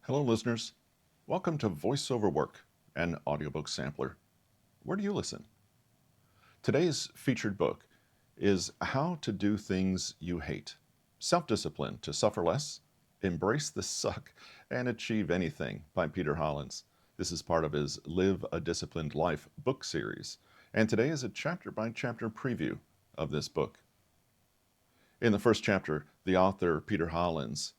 Hello, listeners. Welcome to VoiceOver Work, an audiobook sampler. Where do you listen? Today's featured book is How to Do Things You Hate. Self-Discipline to Suffer Less, Embrace the Suck, and Achieve Anything by Peter Hollins. This is part of his Live a Disciplined Life book series, and today is a chapter-by-chapter preview of this book. In the first chapter, the author, Peter Hollins,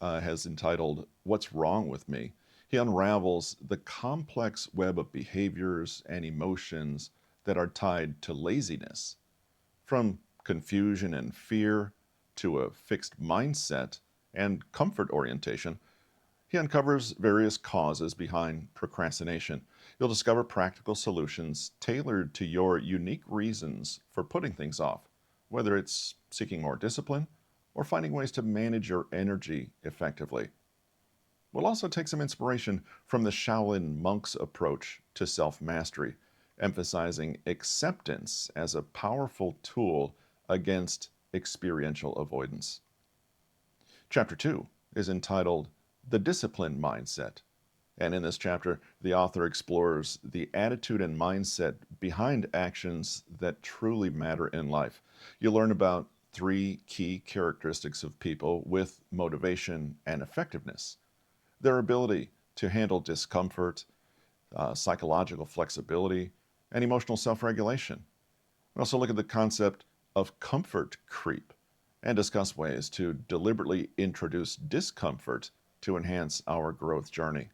has entitled, What's Wrong with Me? He unravels the complex web of behaviors and emotions that are tied to laziness, from confusion and fear to a fixed mindset and comfort orientation. He uncovers various causes behind procrastination. You'll discover practical solutions tailored to your unique reasons for putting things off, whether it's seeking more discipline or finding ways to manage your energy effectively. We'll also take some inspiration from the Shaolin monk's approach to self-mastery, emphasizing acceptance as a powerful tool against experiential avoidance. Chapter 2 is entitled The Discipline Mindset, and in this chapter, the author explores the attitude and mindset behind actions that truly matter in life. You'll learn about 3 key characteristics of people with motivation and effectiveness: their ability to handle discomfort, psychological flexibility, and emotional self-regulation. We'll also look at the concept of comfort creep and discuss ways to deliberately introduce discomfort to enhance our growth journey.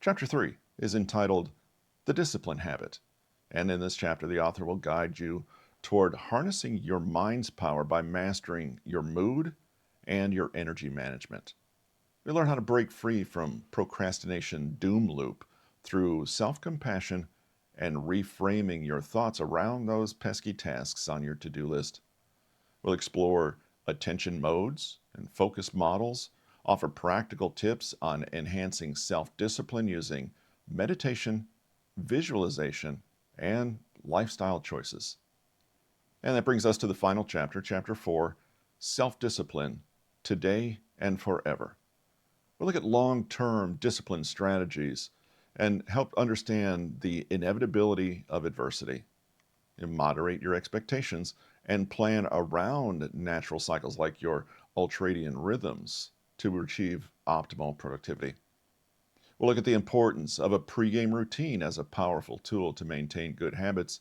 Chapter 3 is entitled The Discipline Habit, and in this chapter, the author will guide you toward harnessing your mind's power by mastering your mood and your energy management. We learn how to break free from procrastination doom loop through self-compassion and reframing your thoughts around those pesky tasks on your to-do list. We'll explore attention modes and focus models, offer practical tips on enhancing self-discipline using meditation, visualization, and lifestyle choices. And that brings us to the final chapter, Chapter 4, Self-Discipline, Today and Forever. We'll look at long-term discipline strategies and help understand the inevitability of adversity. And moderate your expectations and plan around natural cycles like your ultradian rhythms to achieve optimal productivity. We'll look at the importance of a pregame routine as a powerful tool to maintain good habits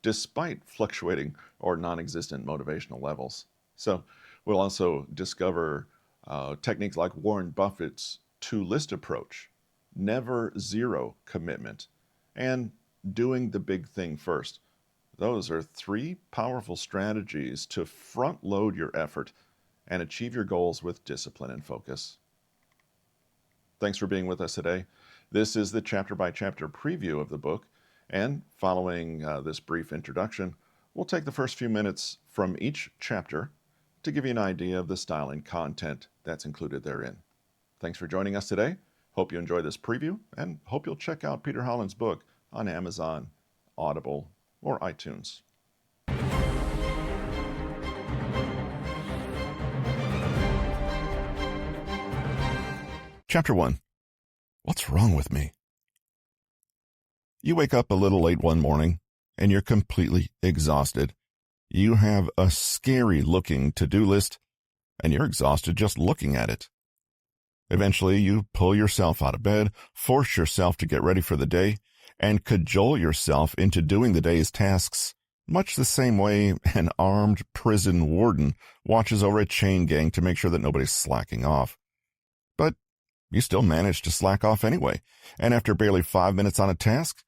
despite fluctuating or non-existent motivational levels. So we'll also discover techniques like Warren Buffett's two-list approach, never zero commitment, and doing the big thing first. Those are 3 powerful strategies to front-load your effort and achieve your goals with discipline and focus. Thanks for being with us today. This is the chapter-by-chapter preview of the book, and following this brief introduction, we'll take the first few minutes from each chapter to give you an idea of the style and content that's included therein. Thanks for joining us today. Hope you enjoy this preview, and hope you'll check out Peter Hollins' book on Amazon, Audible, or iTunes. Chapter 1. What's wrong with me? You wake up a little late one morning, and you're completely exhausted. You have a scary-looking to-do list, and you're exhausted just looking at it. Eventually, you pull yourself out of bed, force yourself to get ready for the day, and cajole yourself into doing the day's tasks, much the same way an armed prison warden watches over a chain gang to make sure that nobody's slacking off. But you still manage to slack off anyway, and after barely 5 minutes on a task,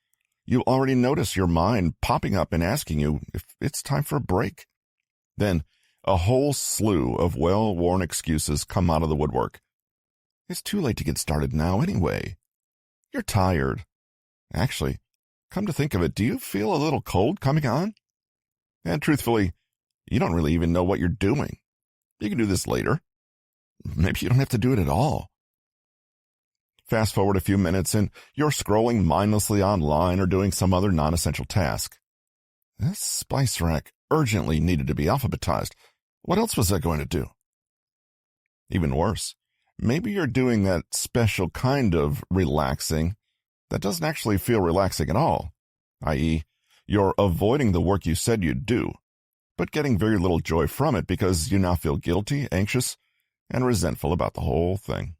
you already notice your mind popping up and asking you if it's time for a break. Then a whole slew of well-worn excuses come out of the woodwork. It's too late to get started now anyway. You're tired. Actually, come to think of it, do you feel a little cold coming on? And truthfully, you don't really even know what you're doing. You can do this later. Maybe you don't have to do it at all. Fast forward a few minutes and you're scrolling mindlessly online or doing some other non-essential task. This spice rack urgently needed to be alphabetized. What else was I going to do? Even worse, maybe you're doing that special kind of relaxing that doesn't actually feel relaxing at all, i.e., you're avoiding the work you said you'd do, but getting very little joy from it because you now feel guilty, anxious, and resentful about the whole thing.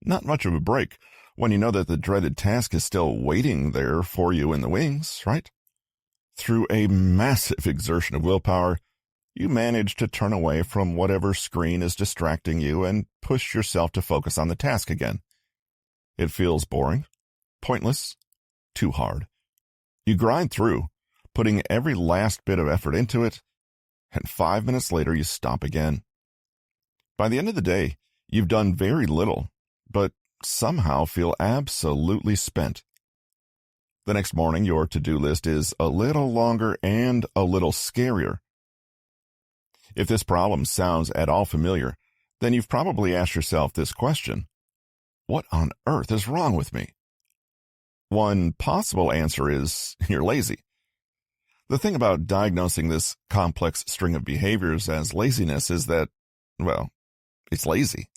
Not much of a break when you know that the dreaded task is still waiting there for you in the wings, right? Through a massive exertion of willpower, you manage to turn away from whatever screen is distracting you and push yourself to focus on the task again. It feels boring, pointless, too hard. You grind through, putting every last bit of effort into it, and 5 minutes later you stop again. By the end of the day, you've done very little, but somehow feel absolutely spent. The next morning, your to-do list is a little longer and a little scarier. If this problem sounds at all familiar, then you've probably asked yourself this question: what on earth is wrong with me? One possible answer is you're lazy. The thing about diagnosing this complex string of behaviors as laziness is that, well, it's lazy.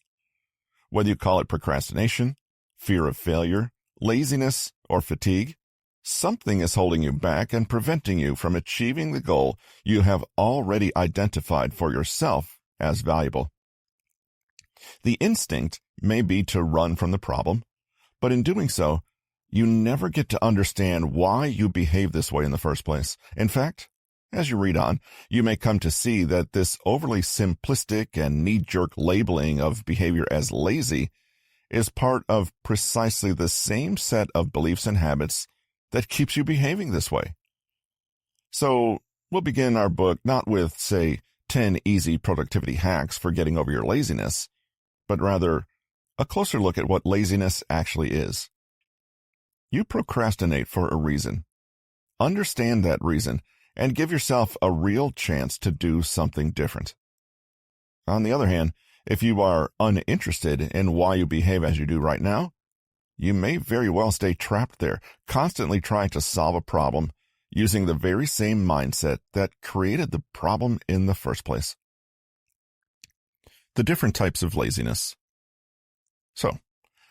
Whether you call it procrastination, fear of failure, laziness, or fatigue, something is holding you back and preventing you from achieving the goal you have already identified for yourself as valuable. The instinct may be to run from the problem, but in doing so, you never get to understand why you behave this way in the first place. In fact, as you read on, you may come to see that this overly simplistic and knee-jerk labeling of behavior as lazy is part of precisely the same set of beliefs and habits that keeps you behaving this way. So we'll begin our book not with, say, 10 easy productivity hacks for getting over your laziness, but rather a closer look at what laziness actually is. You procrastinate for a reason. Understand that reason and give yourself a real chance to do something different. On the other hand, if you are uninterested in why you behave as you do right now, you may very well stay trapped there, constantly trying to solve a problem using the very same mindset that created the problem in the first place. The different types of laziness. So,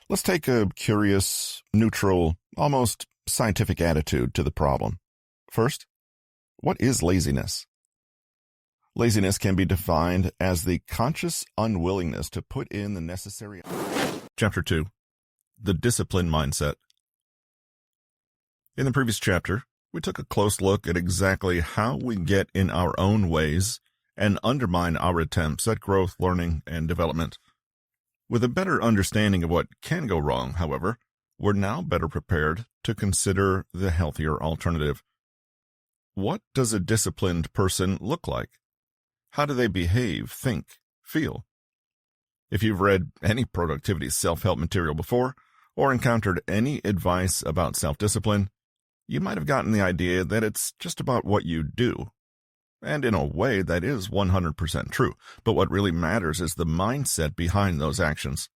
let's take a curious, neutral, almost scientific attitude to the problem. First, what is laziness? Laziness can be defined as the conscious unwillingness to put in the necessary... Chapter 2. The discipline mindset. In the previous chapter, we took a close look at exactly how we get in our own ways and undermine our attempts at growth, learning, and development. With a better understanding of what can go wrong, however, we're now better prepared to consider the healthier alternative. What does a disciplined person look like? How do they behave, think, feel? If you've read any productivity self-help material before, or encountered any advice about self-discipline, you might have gotten the idea that it's just about what you do. And in a way, that is 100% true. But what really matters is the mindset behind those actions.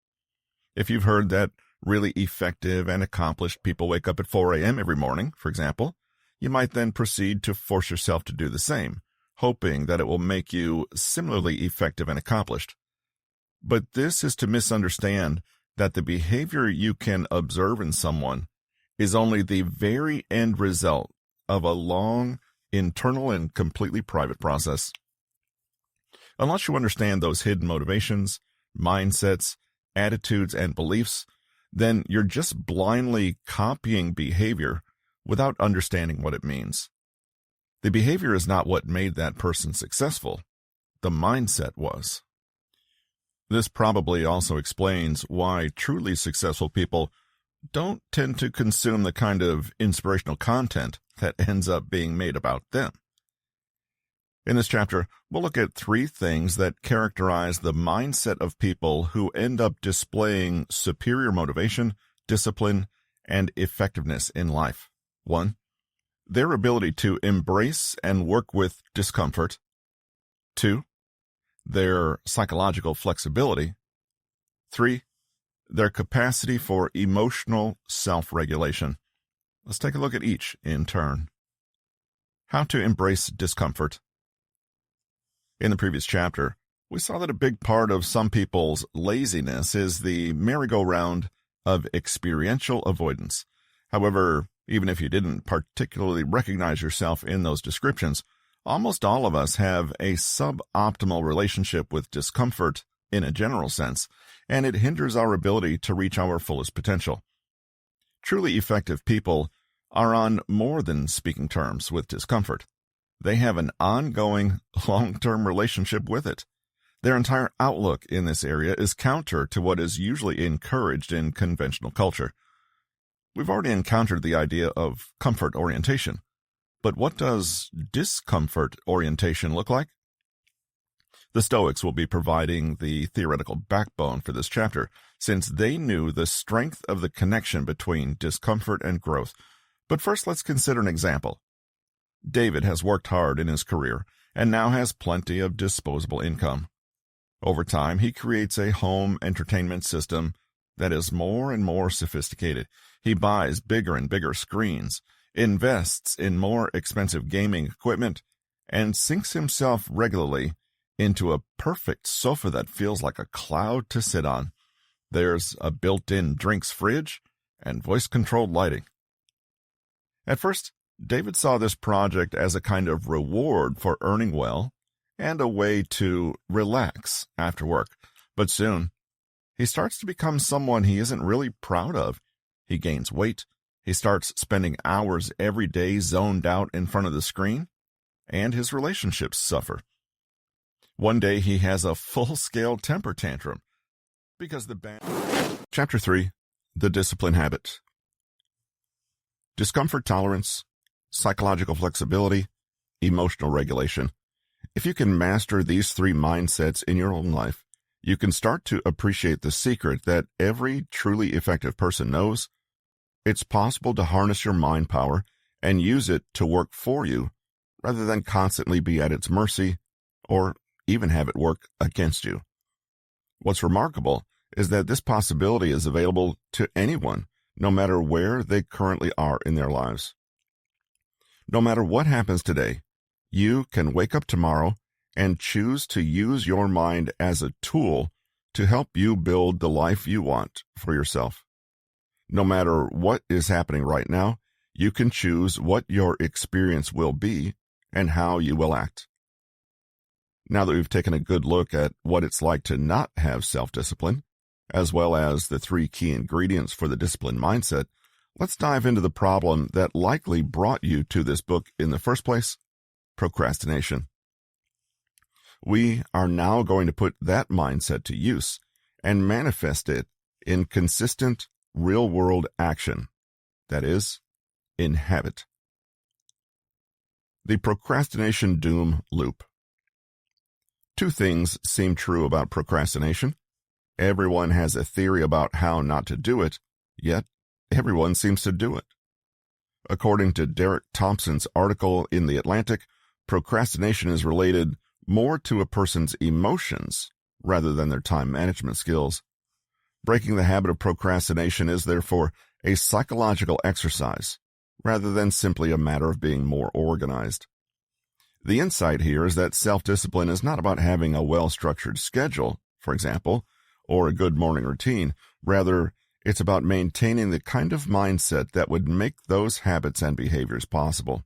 If you've heard that really effective and accomplished people wake up at 4 a.m. every morning, for example, you might then proceed to force yourself to do the same, hoping that it will make you similarly effective and accomplished. But this is to misunderstand that the behavior you can observe in someone is only the very end result of a long, internal, and completely private process. Unless you understand those hidden motivations, mindsets, attitudes, and beliefs, then you're just blindly copying behavior without understanding what it means. The behavior is not what made that person successful. The mindset was. This probably also explains why truly successful people don't tend to consume the kind of inspirational content that ends up being made about them. In this chapter, we'll look at 3 things that characterize the mindset of people who end up displaying superior motivation, discipline, and effectiveness in life. 1. Their ability to embrace and work with discomfort. 2. Their psychological flexibility. 3. Their capacity for emotional self-regulation. Let's take a look at each in turn. How to embrace discomfort. In the previous chapter, We saw that a big part of some people's laziness is the merry-go-round of experiential avoidance. However, even if you didn't particularly recognize yourself in those descriptions, almost all of us have a suboptimal relationship with discomfort in a general sense, and it hinders our ability to reach our fullest potential. Truly effective people are on more than speaking terms with discomfort. They have an ongoing, long-term relationship with it. Their entire outlook in this area is counter to what is usually encouraged in conventional culture. We've already encountered the idea of comfort orientation, but what does discomfort orientation look like? The Stoics will be providing the theoretical backbone for this chapter, since they knew the strength of the connection between discomfort and growth. But first, let's consider an example. David has worked hard in his career and now has plenty of disposable income. Over time, he creates a home entertainment system that is more and more sophisticated. He buys bigger and bigger screens, invests in more expensive gaming equipment, and sinks himself regularly into a perfect sofa that feels like a cloud to sit on. There's a built-in drinks fridge and voice-controlled lighting. At first, David saw this project as a kind of reward for earning well and a way to relax after work. But soon, he starts to become someone he isn't really proud of. He gains weight, he starts spending hours every day zoned out in front of the screen, and his relationships suffer. One day he has a full-scale temper tantrum because Chapter 3, The Discipline Habit. Discomfort tolerance, psychological flexibility, emotional regulation. If you can master these three mindsets in your own life, you can start to appreciate the secret that every truly effective person knows. It's possible to harness your mind power and use it to work for you rather than constantly be at its mercy or even have it work against you. What's remarkable is that this possibility is available to anyone, no matter where they currently are in their lives. No matter what happens today, you can wake up tomorrow and choose to use your mind as a tool to help you build the life you want for yourself. No matter what is happening right now, you can choose what your experience will be and how you will act. Now that we've taken a good look at what it's like to not have self-discipline, as well as the three key ingredients for the disciplined mindset, let's dive into the problem that likely brought you to this book in the first place: procrastination. We are now going to put that mindset to use and manifest it in consistent, real-world action. That is, in habit. The procrastination doom loop. Two things seem true about procrastination. Everyone has a theory about how not to do it, yet everyone seems to do it. According to Derek Thompson's article in The Atlantic, procrastination is related more to a person's emotions rather than their time management skills. Breaking the habit of procrastination is therefore a psychological exercise rather than simply a matter of being more organized. The insight here is that self-discipline is not about having a well-structured schedule, for example, or a good morning routine. Rather, it's about maintaining the kind of mindset that would make those habits and behaviors possible.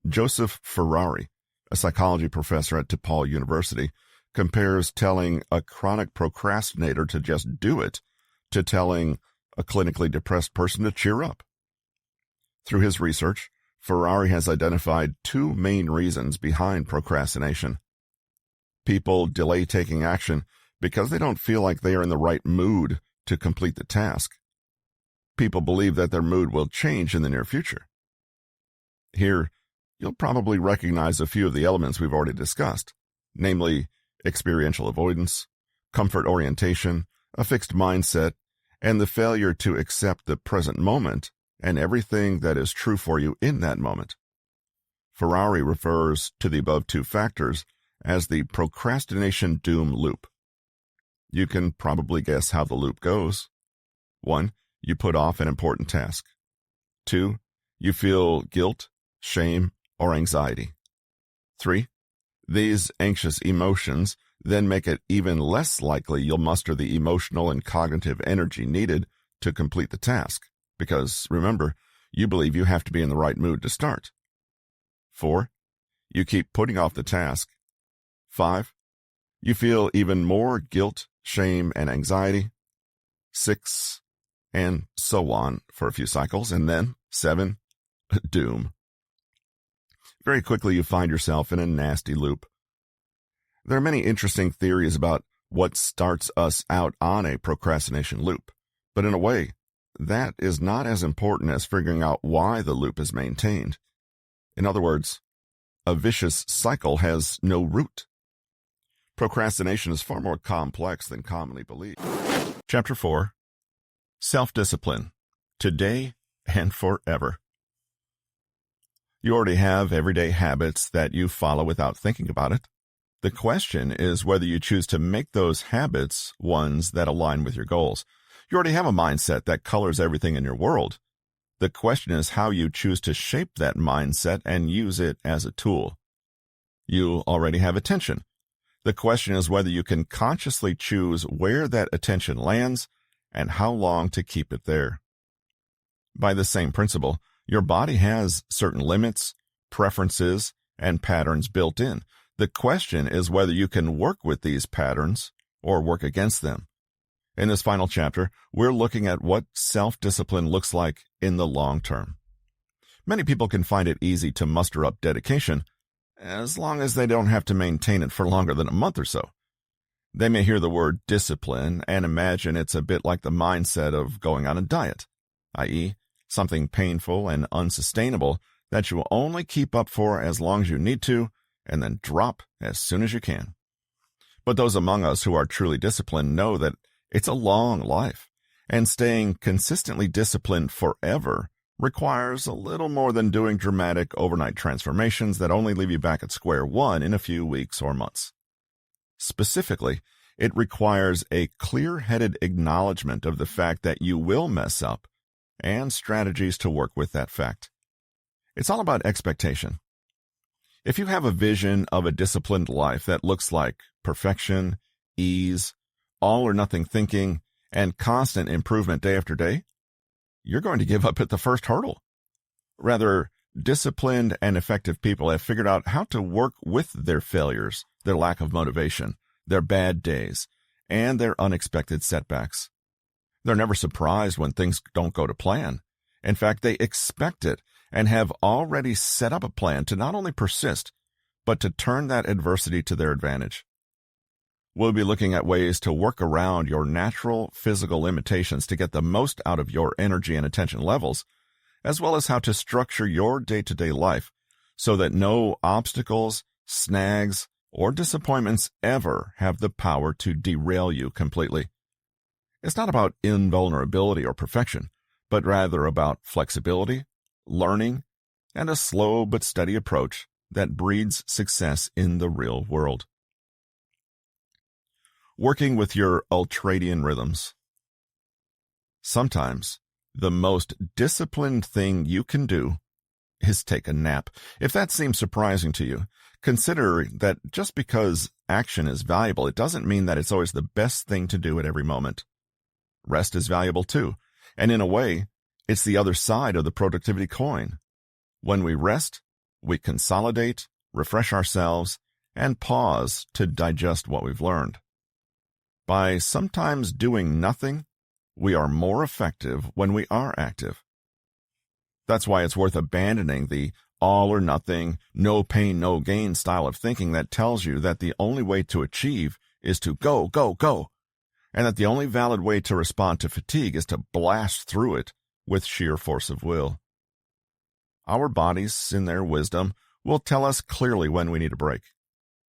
Joseph Ferrari, a psychology professor at DePaul University, compares telling a chronic procrastinator to just do it to telling a clinically depressed person to cheer up. Through his research, Ferrari has identified two main reasons behind procrastination. People delay taking action because they don't feel like they are in the right mood to complete the task. People believe that their mood will change in the near future. Here, you'll probably recognize a few of the elements we've already discussed, namely experiential avoidance, comfort orientation, a fixed mindset, and the failure to accept the present moment and everything that is true for you in that moment. Ferrari refers to the above two factors as the procrastination doom loop. You can probably guess how the loop goes. 1. You put off an important task. 2. You feel guilt, shame, or anxiety. 3. These anxious emotions then make it even less likely you'll muster the emotional and cognitive energy needed to complete the task, because, remember, you believe you have to be in the right mood to start. 4. You keep putting off the task. 5. You feel even more guilt, shame, and anxiety. 6. And so on for a few cycles. And then 7. Doom. Very quickly you find yourself in a nasty loop. There are many interesting theories about what starts us out on a procrastination loop, but in a way, that is not as important as figuring out why the loop is maintained. In other words, a vicious cycle has no root. Procrastination is far more complex than commonly believed. Chapter 4. Self-Discipline. Today and forever. You already have everyday habits that you follow without thinking about it. The question is whether you choose to make those habits ones that align with your goals. You already have a mindset that colors everything in your world. The question is how you choose to shape that mindset and use it as a tool. You already have attention. The question is whether you can consciously choose where that attention lands and how long to keep it there. By the same principle, your body has certain limits, preferences, and patterns built in. The question is whether you can work with these patterns or work against them. In this final chapter, we're looking at what self-discipline looks like in the long term. Many people can find it easy to muster up dedication, as long as they don't have to maintain it for longer than a month or so. They may hear the word discipline and imagine it's a bit like the mindset of going on a diet, i.e., something painful and unsustainable that you will only keep up for as long as you need to, and then drop as soon as you can. But those among us who are truly disciplined know that it's a long life, and staying consistently disciplined forever requires a little more than doing dramatic overnight transformations that only leave you back at square one in a few weeks or months. Specifically, it requires a clear-headed acknowledgement of the fact that you will mess up and strategies to work with that fact. It's all about expectation. If you have a vision of a disciplined life that looks like perfection, ease, all-or-nothing thinking, and constant improvement day after day, you're going to give up at the first hurdle. Rather, disciplined and effective people have figured out how to work with their failures, their lack of motivation, their bad days, and their unexpected setbacks. They're never surprised when things don't go to plan. In fact, they expect it and have already set up a plan to not only persist, but to turn that adversity to their advantage. We'll be looking at ways to work around your natural physical limitations to get the most out of your energy and attention levels, as well as how to structure your day-to-day life so that no obstacles, snags, or disappointments ever have the power to derail you completely. It's not about invulnerability or perfection, but rather about flexibility, learning, and a slow but steady approach that breeds success in the real world. Working with your ultradian rhythms. Sometimes, the most disciplined thing you can do is take a nap. If that seems surprising to you, consider that just because action is valuable, it doesn't mean that it's always the best thing to do at every moment. Rest is valuable too, and in a way, it's the other side of the productivity coin. When we rest, we consolidate, refresh ourselves, and pause to digest what we've learned. By sometimes doing nothing, we are more effective when we are active. That's why it's worth abandoning the all or nothing, no pain, no gain style of thinking that tells you that the only way to achieve is to go, go, go, and that the only valid way to respond to fatigue is to blast through it with sheer force of will. Our bodies, in their wisdom, will tell us clearly when we need a break.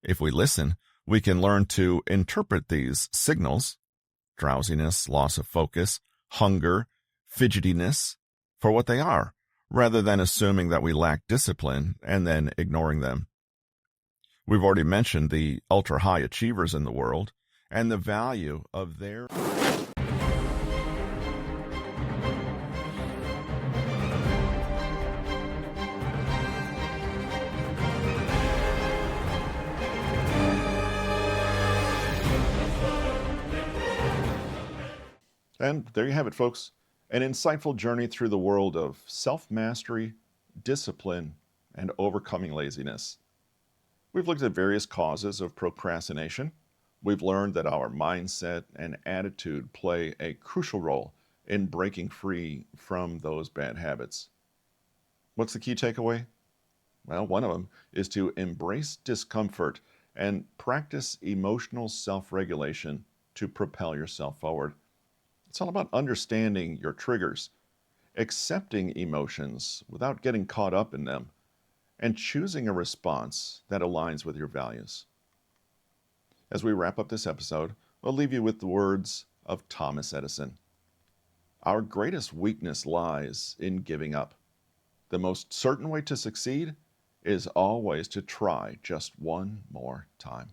If we listen, we can learn to interpret these signals, drowsiness, loss of focus, hunger, fidgetiness, for what they are, rather than assuming that we lack discipline and then ignoring them. We've already mentioned the ultra-high achievers in the world and the value of their And there you have it, folks. An insightful journey through the world of self-mastery, discipline, and overcoming laziness. We've looked at various causes of procrastination. We've learned that our mindset and attitude play a crucial role in breaking free from those bad habits. What's the key takeaway? Well, one of them is to embrace discomfort and practice emotional self-regulation to propel yourself forward. It's all about understanding your triggers, accepting emotions without getting caught up in them, and choosing a response that aligns with your values. As we wrap up this episode, I'll leave you with the words of Thomas Edison. Our greatest weakness lies in giving up. The most certain way to succeed is always to try just one more time.